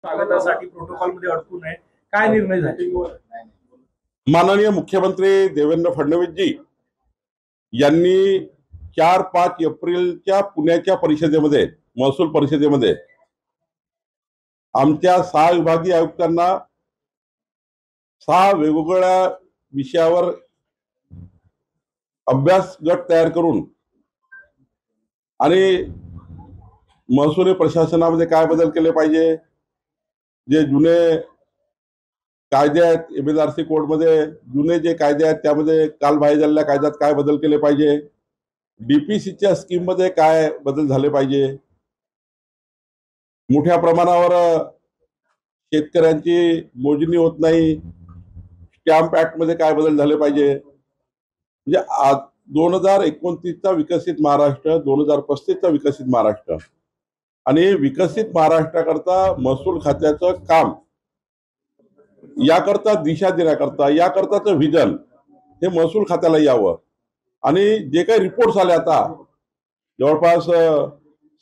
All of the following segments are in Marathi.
स्वागतासाठी प्रोटोकॉलमध्ये अडकून आहे, काय निर्णय झाले? माननीय मुख्यमंत्री देवेंद्र फडणवीस जी यांनी 4-5 एप्रिलच्या पुण्याच्या परिषदेमध्ये, महसूल परिषदेमध्ये आमच्या 6 विभागीय आयुक्तांना 6 वेगवेगळ्या विषयावर अभ्यास गट तयार करून आणि महसुली प्रशासनामध्ये काय बदल केले पाहिजे, जे जुने कायदे आहेत एमएलआरसी कोडमध्ये, जुने जे कायदे आहेत त्यामध्ये कालबाह्य झालेल्या कायद्यात काय बदल केले पाहिजे, डीपीसीच्या स्कीम मध्ये काय बदल झाले पाहिजे, मोठ्या प्रमाणावर शेतकऱ्यांची मोजणी होत नाही, स्टॅम्प ऍक्ट मध्ये काय बदल झाले पाहिजे, म्हणजे 2029चा विकसित महाराष्ट्र, 2035चा विकसित महाराष्ट्र आणि विकसित महाराष्ट्राकरता महसूल खात्याचं काम, याकरता दिशा देण्याकरता, याकरताचं व्हिजन हे महसूल खात्याला यावं. आणि जे काही रिपोर्ट्स आले आता जवळपास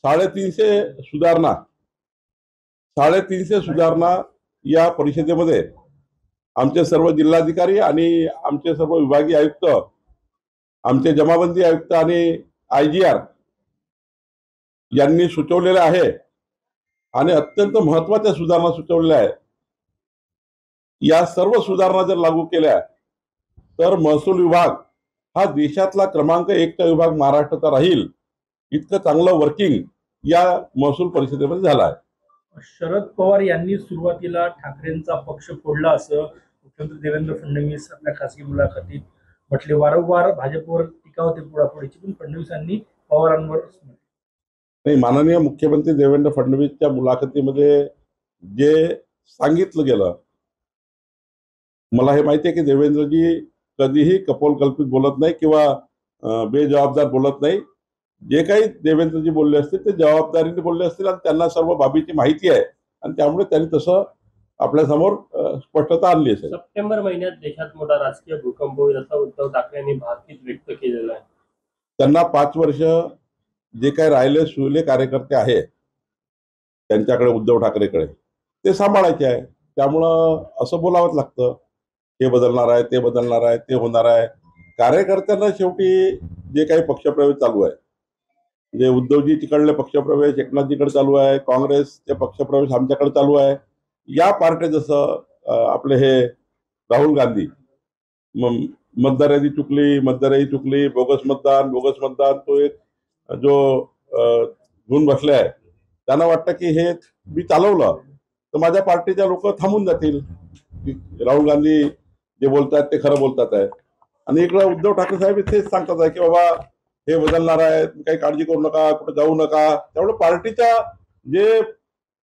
350 सुधारणा या परिषदेमध्ये आमचे सर्व जिल्हाधिकारी आणि आमचे सर्व विभागीय आयुक्त, आमचे जमाबंदी आयुक्त आणि IGR यांनी सुचवलेले आहे आणि अत्यंत महत्वाच्या सुधारणा सुचवलेल्या आहेत. या सर्व सुधारणा जर लागू केल्या तर महसूल विभाग हा देशातला क्रमांक 1चा विभाग महाराष्ट्राचा राहील. इतकं चांगलं वर्किंग या महसूल परिषदेमध्ये झालं आहे. शरद पवार यांनी सुरुवातीला ठाकरेंचा पक्ष फोडला असं मुख्यमंत्री देवेंद्र फडणवीस आपल्या खासगी मुलाखतीत म्हटले. वारंवार भाजपवर टीका होते पुढापुढीची, पण फडणवीसांनी पवारांवर नाही. माननीय मुख्यमंत्री देवेंद्र फडणवीसच्या मुलाखतीमध्ये जे सांगितलं गेलं, मला हे माहिती आहे की देवेंद्रजी कधीही कपोलकल्पित बोलत नाही किंवा बेजबाबदार बोलत नाही. जे काही देवेंद्रजी बोलले असतील ते जबाबदारीने बोलले असतील आणि त्यांना सर्व बाबीची माहिती आहे आणि त्यामुळे त्यांनी तसं आपल्या समोर स्पष्टता आणली असेल. सप्टेंबर महिन्यात देशात मोठा राजकीय भूकंप होईल असं उद्धव ठाकरे यांनी भाकीत व्यक्त केलेलं आहे. त्यांना 5 वर्ष जे काही राहिले सुले कार्यकर्ते आहे त्यांच्याकडे, उद्धव ठाकरेकडे, ते सांभाळायचे आहे. त्यामुळं असं बोलावंच लागतं, हे बदलणार आहे, ते बदलणार आहे, ते होणार आहे. कार्यकर्त्यांना शेवटी जे काही पक्षप्रवेश चालू आहे, जे उद्धवजी तिकडले पक्षप्रवेश एकनाथजीकडे चालू आहे, काँग्रेसचे पक्षप्रवेश आमच्याकडे चालू आहे. या पार्ट्या जसं आपले हे राहुल गांधी मतदार यादी चुकली, बोगस मतदान, तो एक जो घेऊन बसले आहे, त्यांना वाटतं की हे मी चालवलं तर माझ्या पार्टीच्या लोक थांबून जातील, राहुल गांधी जे बोलतात ते खरं बोलतात आहे. आणि इकडे उद्धव ठाकरे साहेब तेच सांगतात आहे की बाबा हे बदलणार आहे, काही काळजी करू नका, कुठे जाऊ नका. त्यामुळे पार्टीच्या जे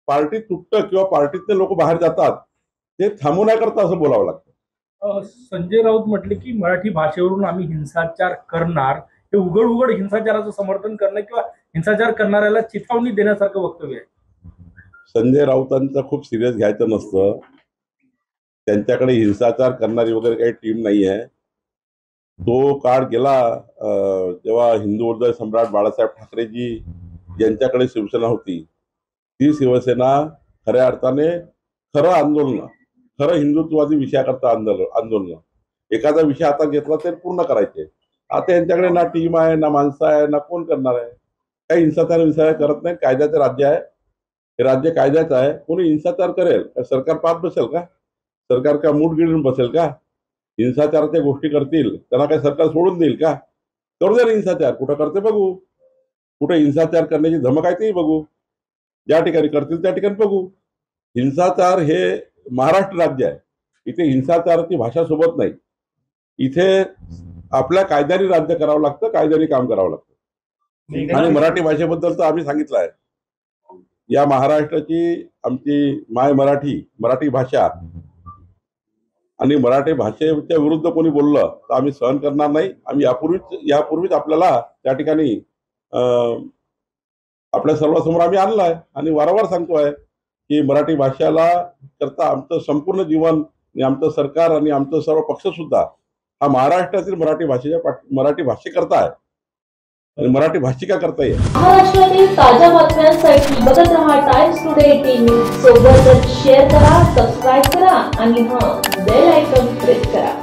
पार्टी तुटतं किंवा पार्टीतले लोक बाहेर जातात ते थांबवण्याकरता असं बोलावं लागतं. संजय राऊत म्हटले की मराठी भाषेवरून आम्ही हिंसाचार करणार, हे उघड हिंसाचाराचं समर्थन करणं किंवा हिंसाचार करणाऱ्याला चिथावणी देण्यासारखं वक्तव्य आहे. संजय राऊतांचं खूप सिरियस घ्यायचं नसतं. त्यांच्याकडे हिंसाचार करणारी वगैरे काही टीम नाही आहे. तो काळ गेला जेव्हा हिंदू हृदय सम्राट बाळासाहेब ठाकरेजी यांच्याकडे शिवसेना होती. ती शिवसेना खऱ्या अर्थाने खरं हिंदुत्ववादी विषयाकरता आंदोलन, एखादा विषय आता घेतला तर पूर्ण करायचे. आता यांच्याकडे ना टीम आहे, ना माणसं आहे, ना कोण करणार आहे. काही हिंसाचार करत नाही. कायद्याचं राज्य आहे, हे राज्य कायद्याचं आहे. कोणी हिंसाचार करेल सरकार पाहत बसेल का? सरकार का मूठ गिळून बसेल का? हिंसाचाराच्या गोष्टी करतील त्यांना काय सरकार सोडून देईल का? करू दे हिंसाचार, कुठं करते बघू, कुठे हिंसाचार करण्याची धमक आहे तेही बघू, ज्या ठिकाणी करतील त्या ठिकाणी बघू. हिंसाचार हे महाराष्ट्र राज्य आहे, इथे हिंसाचाराची भाषा सोबत नाही. इथे आपल्या कायद्याने राज्य करावं लागतं, कायद्याने काम करावं लागतं. आणि मराठी भाषेबद्दल तर आम्ही सांगितलं आहे, या महाराष्ट्राची आमची माय मराठी भाषा आणि मराठी भाषेच्या विरुद्ध कोणी बोललं तर आम्ही सहन करणार नाही. आम्ही यापूर्वीच आपल्याला त्या ठिकाणी आपल्या सर्वांसमोर आम्ही आणलं आहे आणि वारंवार सांगतोय की मराठी भाषेला करता आमचं संपूर्ण जीवन आणि आमचं सरकार आणि आमचं सर्व पक्ष सुद्धा हा महाराष्ट्रातील मराठी भाषेकरता आहे. आणि मराठी भाषिका करता येईल. महाराष्ट्रातील ताज्या बातम्यांसाठी बघत रहा टाइम्स टुडे टीव्ही. सोबतच शेअर करा, सबस्क्राईब करा आणि बेल आयकॉन प्रेस करा.